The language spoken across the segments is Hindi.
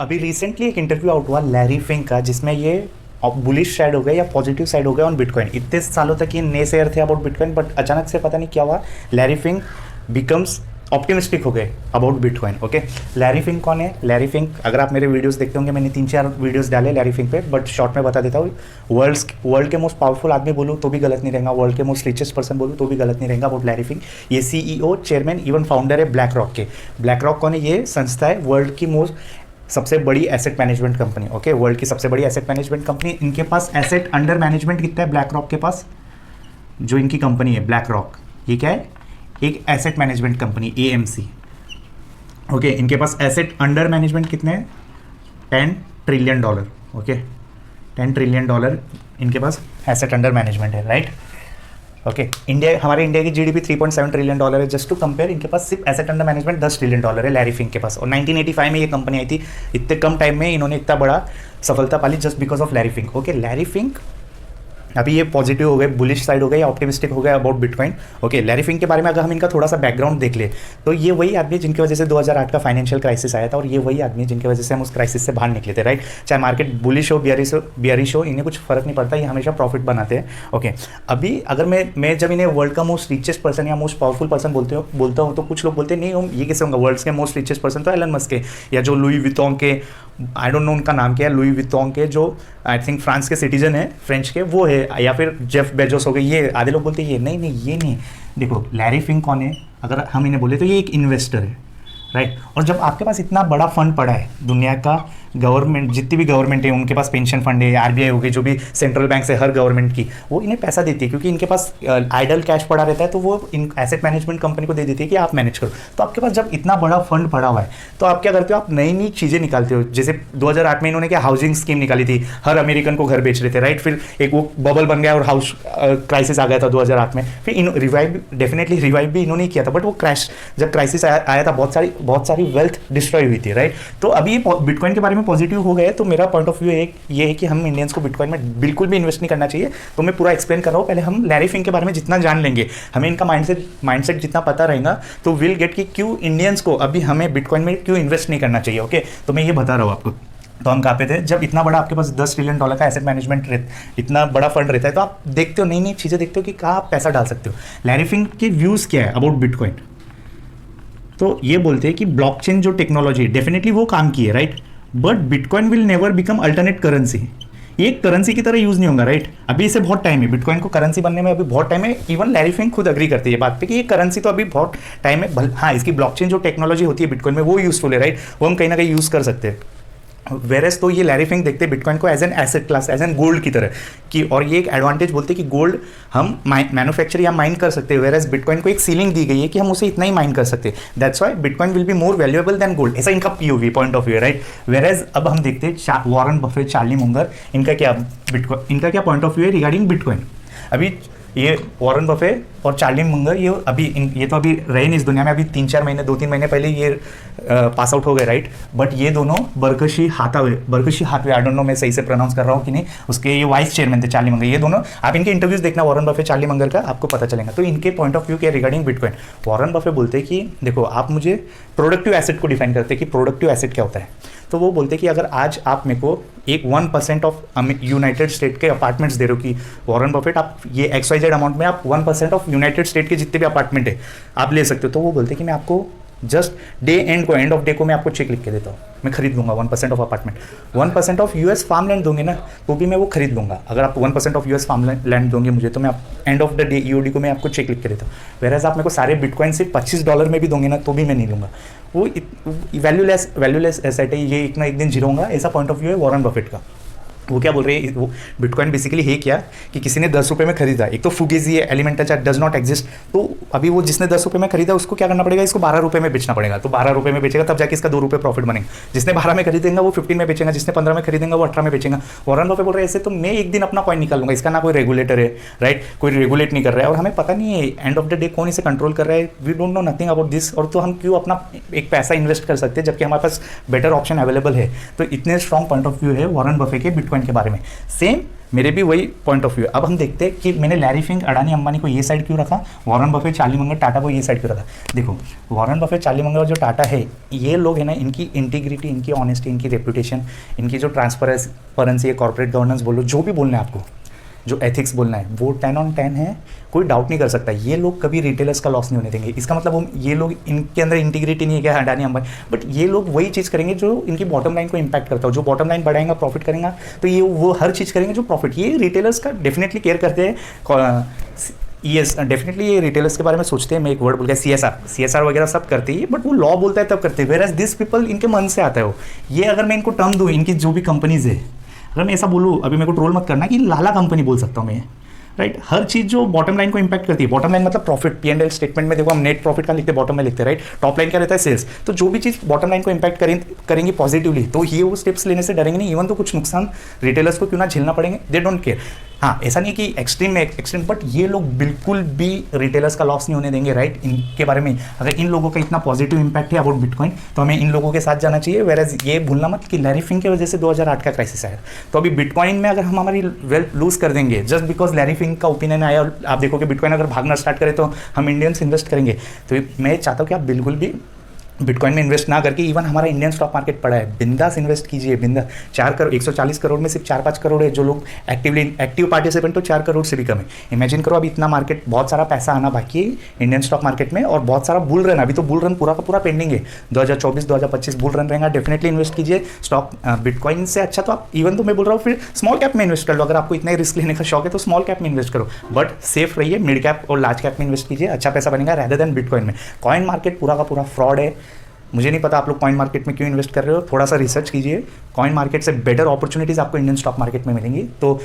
अभी रिसेंटली एक इंटरव्यू आउट हुआ लैरी फिंक का, जिसमें ये बुलिश साइड हो गया या पॉजिटिव साइड हो गया ऑन बिटकॉइन। इतने सालों तक ये नेसेयर थे अबाउट बिटकॉइन, बट अचानक से पता नहीं क्या हुआ, लैरी फिंक बिकम्स ऑप्टिमिस्टिक हो गए about bitcoin. Okay, Larry Fink कौन है? लैरी फिंक, अगर आप मेरे वीडियोस देखते होंगे, मैंने 3-4 वीडियोस डाले लैरी फिंक पे, बट शॉर्ट में बता देता हूँ। वर्ल्ड के मोस्ट पावरफुल आदमी बोलूँ तो भी गलत नहीं रहेगा, वर्ल्ड के मोस्ट रिचेस्ट पर्सन बोलूँ तो भी गलत नहीं रहेगा अबाउट लैरी फिंक। ये CEO, चेयरमैन, इवन फाउंडर है ब्लैक रॉक के। ब्लैक रॉक कौन है? ये संस्था है वर्ल्ड की सबसे बड़ी asset management company. Okay, world की सबसे बड़ी एसेट मैनेजमेंट कंपनी। इनके पास एसेट अंडर मैनेजमेंट कितना है ब्लैक रॉक के पास? जो इनकी कंपनी है ब्लैक रॉक, ये क्या है? एक asset management company, AMC। Okay, इनके पास एसेट अंडर मैनेजमेंट कितने हैं? $10 ट्रिलियन। ओके, $10 ट्रिलियन इनके पास एसेट अंडर मैनेजमेंट है, राइट? ओके, हमारे इंडिया की GDP $3.7 ट्रिलियन है। जस्ट टू कंपेयर, इनके पास सिर्फ एसेट अंडर मैनेजमेंट $10 ट्रिलियन है लैरी फिंक के पास। और 1985 में ये कंपनी आई थी। इतने कम टाइम में इन्होंने इतना बड़ा सफलता पाली just because of Larry Fink. Okay, Larry Fink अभी ये पॉजिटिव हो गए, बुलिश साइड हो गए या ऑप्टिमिस्टिक हो गए about bitcoin. Okay, Larry Fink के बारे में अगर हम इनका थोड़ा सा बैकग्राउंड देख ले तो ये वही आदमी जिनकी वजह से 2008 का फाइनेंशियल क्राइसिस आया था, और ये वही आदमी जिनकी वजह से हम उस क्राइसिस से बाहर निकले थे, राइट? चाहे मार्केट बुलिश हो, बियरिश हो, इन्हें कुछ फर्क नहीं पड़ता, ये हमेशा प्रॉफिट बनाते हैं। ओके, अभी अगर मैं जब इन्हें वर्ल्ड का मोस्ट रिचेस्ट पर्सन या मोस्ट पावरफुल पर्सन बोलता हूँ तो कुछ लोग बोलते हैं नहीं, ये कैसे होंगे? वर्ल्ड के मोस्ट रिचेस्ट पर्सन तो एलन मस्क के, या जो लुई विटोंग के, आई डोंट नो उनका नाम क्या है, लुई विटोंग के, जो आई थिंक फ्रांस के सिटीजन है, फ्रेंच के, वो है, या फिर जेफ बेजोस हो गए। ये आधे लोग बोलते हैं ये नहीं, ये नहीं। देखो लैरी फिंक कौन है? अगर हम इन्हें बोले तो ये एक इन्वेस्टर है, राइट? और जब आपके पास इतना बड़ा फंड पड़ा है, दुनिया का गवर्नमेंट, जितनी भी गवर्नमेंट है उनके पास पेंशन फंड है, RBI हो गई, जो भी सेंट्रल बैंक है हर गवर्नमेंट की, वो इन्हें पैसा देती है क्योंकि इनके पास आइडल कैश पड़ा रहता है, तो वो इन एसेट मैनेजमेंट कंपनी को दे देती है कि आप मैनेज करो। तो आपके पास जब इतना बड़ा फंड पड़ा हुआ है तो आप क्या करते हो? आप नई नई चीज़ें निकालते हो। जैसे 2008 में इन्होंने क्या हाउसिंग स्कीम निकाली थी, हर अमेरिकन को घर बेच रहे थे, राइट? फिर एक वो बबल बन गया और हाउस क्राइसिस आ गया था 2008 में। फिर डेफिनेटली रिवाइव भी इन्होंने किया था, बट वो क्रैश, जब क्राइसिस आया था बहुत सारी वेल्थ डिस्ट्रॉय हुई थी, राइट? तो अभी बिटकॉइन के बारे में पॉजिटिव हो गए, तो मेरा पॉइंट ऑफ व्यू ये है कि हम इंडियंस को बिटकॉइन में बिल्कुल भी इन्वेस्ट नहीं करना चाहिए। तो मैं पूरा एक्सप्लेन कर रहा हूँ। पहले हम लैरी फिंक के बारे में जितना जान लेंगे, हमें इनका माइंडसेट जितना पता रहेगा, तो विल गेट कि क्यों इंडियंस को अभी हमें बिटकॉइन में क्यों इन्वेस्ट नहीं करना चाहिए। ओके, तो मैं ये बता रहा हूँ आपको। तो हम कहाँ पे थे? जब इतना बड़ा आपके पास $10 ट्रिलियन का एसेट मैनेजमेंट, इतना बड़ा फंड रहता है, तो आप देखते हो, नई नई चीज़ें देखते हो कि कहाँ आप पैसा डाल सकते हो। लैरी फिंक के व्यूज़ क्या है अबाउट बिटकॉइन? तो ये बोलते हैं कि ब्लॉकचेन जो टेक्नोलॉजी डेफिनेटली वो काम की है, right? But bitcoin will never become alternate currency. ये एक करेंसी की तरह यूज नहीं होगा, राइट? अभी इसे बहुत टाइम है, बिटकॉइन को करेंसी बनने में अभी बहुत टाइम है। इवन लैरी फिंक खुद अग्री करती है बात पे कि ये करेंसी तो अभी बहुत टाइम है। हाँ, इसकी ब्लॉकचेन जो टेक्नोलॉजी होती है बिटकॉइन में वो यूजफुल है, राइट? वो हम कहीं ना कहीं यूज कर सकते हैं। वेरेस तो ये लैरी फिंक देखते हैं बिटकॉइन को as an asset class, as an gold की तरह कि, और ये एक एडवांटेज बोलते हैं कि गोल्ड हम मैन्युफैक्चर या माइन कर सकते हैं, वेरेस बिटकॉइन को एक सीलिंग दी गई है कि हम उसे इतना ही माइन कर सकते हैं। That's why bitcoin will be more valuable than gold. ऐसा इनका POV, point of view, right? Whereas अब हम देखते हैं वॉरेन बफेट, चार्ली मुंगर, इनका क्या पॉइंट ऑफ व्यू है रिगार्डिंग बिटकॉइन। अभी ये वॉरेन बफेट और चार्ली मुंगर, ये तो अभी रहे नहीं इस दुनिया में, अभी 2-3 महीने पहले ये पास आउट हो गए, राइट? बट ये दोनों बर्कशी हाथवे, आई डोंट नो मैं सही से प्रोनाउंस कर रहा हूँ कि नहीं, उसके ये वाइस चेयरमैन थे चार्ली मुंगर। ये दोनों, आप इनके इंटरव्यूज देखना वॉरेन बफेट, चार्ली मुंगर का, आपको पता चलेगा। तो इनके पॉइंट ऑफ व्यू के रिगार्डिंग बिटकॉइन, वॉरेन बफेट बोलते हैं कि देखो, आप मुझे प्रोडक्टिव एसेट को डिफाइन करते हैं कि प्रोडक्टिव एसेट क्या होता है। तो वो बोलते हैं कि अगर आज आप मेरे को एक 1% ऑफ यूनाइटेड स्टेट के अपार्टमेंट्स दे रहे हो कि वॉरेन बफेट, आप ये XYZ अमाउंट में आप 1% ऑफ यूनाइटेड स्टेट के जितने भी अपार्टमेंट है आप ले सकते हो। तो वो बोलते हैं कि मैं आपको जस्ट एंड ऑफ डे को मैं आपको चेक लिख के देता हूँ, मैं खरीद लूँगा 1% of apartment. 1% of US farm land दोगे ना, तो भी मैं वो खरीद लूँगा। अगर आप 1% ऑफ US फार्म लैंड दोगे मुझे, तो मैं end of the day EOD को मैं आपको चेक लिख के देता हूँ। वेराज आप मेरे को सारे बिटकॉइन सिर्फ $25 में भी दोगे ना, तो भी मैं नहीं लूँगा। वो वैल्यूलेस एसेट है, ये एक ना एक दिन जीरो होगा, ऐसा पॉइंट ऑफ व्यू है वॉरेन बफेट का। वो क्या बोल रहे हैं, वो बिटकॉइन बेसिकली है क्या कि किसी ने ₹10 में खरीदा, एक तो फुगेजी है, elemental chart does not exist, तो अभी वो जिसने ₹10 में खरीदा उसको क्या करना पड़ेगा, इसको ₹12 में बेचना पड़ेगा। तो ₹12 में बेचेगा तब जाके इसका ₹2 प्रॉफिट बनेगा। जिसने 12 में खरीदेगा वो 15 में बेचेगा, जिसने 15 में खरीदेगा वो 18 में बेचेगा। वॉरेन बफेट बोल रहे हैं ऐसे तो मैं एक दिन अपना कॉइन निकाल लूंगा, इसका ना कोई रेगुलेटर है, राइट? कोई रेगुलेट नहीं कर रहा है, और हमें पता नहीं है एंड ऑफ द डे कौन इसे कंट्रोल कर रहा है। We don't know nothing about this. और तो हम क्यों अपना एक पैसा इन्वेस्ट कर सकते हैं जबकि हमारे पास बेटर ऑप्शन अवेलेबल है। तो इतने स्ट्रॉन्ग पॉइंट ऑफ व्यू है वॉरेन बफेट के बिटकॉइन के बारे में। सेम मेरे भी वही पॉइंट ऑफ व्यू है। अब हम देखते हैं कि मैंने लैरी फिंक, अडानी अंबानी को ये साइड क्यों रखा, Warren Buffett, Charlie Munger, Tata को ये साइड क्यों रखा। देखो वॉरेन बफेट, चार्ली मंगर और जो टाटा है, ये लोग है ना, इनकी इंटीग्रिटी, इनकी ऑनेस्टी, इनकी रेपुटेशन, इनकी जो ट्रांसपेरेंसी है, कॉर्पोरेट गवर्नेंस बोलो, जो भी बोलना है आपको, जो एथिक्स बोलना है, वो 10 on 10 है, कोई डाउट नहीं कर सकता। ये लोग कभी रिटेलर्स का लॉस नहीं होने देंगे। इसका मतलब हम ये लोग, इनके अंदर इंटीग्रिटी नहीं है क्या अडानी अंबानी, बट ये लोग वही चीज़ करेंगे जो इनकी बॉटम लाइन को इंपैक्ट करता हो। जो बॉटम लाइन बढ़ाएगा, प्रॉफिट करेगा, तो ये वो हर चीज़ करेंगे जो प्रॉफिट। ये रिटेलर्स का डेफिनेटली केयर करते हैं। यस, डेफिनेटली ये रिटेलर्स के बारे में सोचते हैं। मैं एक वर्ड बोल गया, CSR वगैरह सब करते हैं, बट वो लॉ बोलता है तब करते हैं। वेयर एज दिस पीपल, इनके मन से आता है वो। ये अगर मैं इनको टर्म दूँ, इनकी जो भी कंपनीज है, अगर मैं ऐसा बोलूँ, अभी मेरे को ट्रोल मत करना कि लाला कंपनी बोल सकता हूँ मैं, राइट। हर चीज़ जो बॉटम लाइन को इंपैक्ट करती है, बॉटम लाइन मतलब प्रॉफिट, P&L स्टेटमेंट में देखो हम नेट प्रॉफिट का लिखते हैं, बॉटम में लिखते हैं, राइट। टॉप लाइन क्या रहता है, सेल्स। तो जो भी चीज़ बॉटम लाइन को इंपैक्ट करेंगी पॉजिटिवली, तो ये वो स्टेप्स लेने से डरेंगे नहीं। इवन तो कुछ नुकसान रिटेलर्स को क्यों ना झेलना पड़ेंगे, दे डोंट केयर। हाँ, ऐसा नहीं कि एक्सट्रीम में एक्सट्रीम, बट ये लोग बिल्कुल भी रिटेलर्स का लॉस नहीं होने देंगे, राइट। इनके बारे में अगर इन लोगों का इतना पॉजिटिव इंपैक्ट है अबाउट बिटकॉइन, तो हमें इन लोगों के साथ जाना चाहिए। वेरएज ये भूलना मत कि लैरी फिंक की वजह से 2008 का क्राइसिस आया। तो अभी बिटकॉइन में अगर हम हमारी वेल्थ लूज कर देंगे जस्ट बिकॉज लैरी फिंक का ओपिनियन आया, आप देखोगे बिटकॉइन अगर भागना स्टार्ट करे तो हम इंडियंस इन्वेस्ट करेंगे। तो मैं चाहता हूँ कि आप बिल्कुल भी बिटकॉइन में इन्वेस्ट ना करके, इवन हमारा इंडियन स्टॉक मार्केट पड़ा है, बिंदास इन्वेस्ट कीजिए, बिंदास। 140 करोड़ में सिर्फ 4-5 करोड़ है जो लोग एक्टिव पार्टिसिपेंट, तो 4 करोड़ से भी कम है। इमेजिन करो अभी इतना मार्केट, बहुत सारा पैसा आना बाकी है इंडियन स्टॉक मार्केट में, और बहुत सारा बुल रन, अभी तो बुल रन पूरा का पूरा पेंडिंग है। 2024-2025 बुल रन रहेगा, डेफिनेटली इन्वेस्ट कीजिए स्टॉक बिटकॉइन से। अच्छा तो आप, इवन तो मैं बोल रहा हूँ फिर स्मॉल कैप में इन्वेस्ट कर लो, अगर आपको इतना ही रिस्क लेने का शौक है तो स्मॉल कैप में इन्वेस्ट करो, बट सेफ रहिए, मिड कैप और लार्ज कैप में इन्वेस्ट कीजिए, अच्छा पैसा बनेगा रैदर देन बिटकॉइन में। कॉइन मार्केट पूरा का पूरा फ्रॉड है। मुझे नहीं पता आप लोग कॉइन मार्केट में क्यों इन्वेस्ट कर रहे हो, थोड़ा सा रिसर्च कीजिए। कॉइन मार्केट से बेटर अपॉर्चुनिटीज़ आपको इंडियन स्टॉक मार्केट में मिलेंगी। तो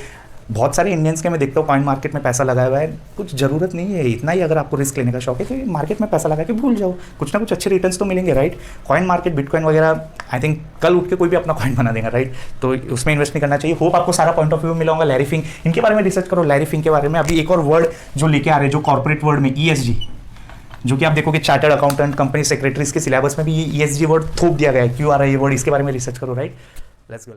बहुत सारे इंडियंस के मैं देखता हूँ कॉइन मार्केट में पैसा लगाया हुआ है, कुछ ज़रूरत नहीं है इतना ही। अगर आपको रिस्क लेने का शौक है तो मार्केट में पैसा लगा के भूल जाओ, कुछ ना कुछ अच्छे रिटर्न्स तो मिलेंगे, राइट। कॉइन मार्केट, बिटकॉइन वगैरह, आई थिंक कल उठ के कोई भी अपना कॉइन बना देगा, राइट। तो उसमें इन्वेस्ट नहीं करना चाहिए। होप आपको सारा पॉइंट ऑफ व्यू मिला होगा। लैरी फिंक, इनके बारे में रिसर्च करो, लैरी फिंक के बारे में। अभी एक और वर्ड जो लेके आ रहे हैं, जो कॉर्पोरेट वर्ड में ESG, जो कि आप देखोगे चार्टर्ड अकाउंटेंट, कंपनी सेक्रेटरीज के सिलेबस में भी ये ESG वर्ड थोप दिया गया है। क्यों आ रहा है ये वर्ड, इसके बारे में रिसर्च करो, राइट। Let's go.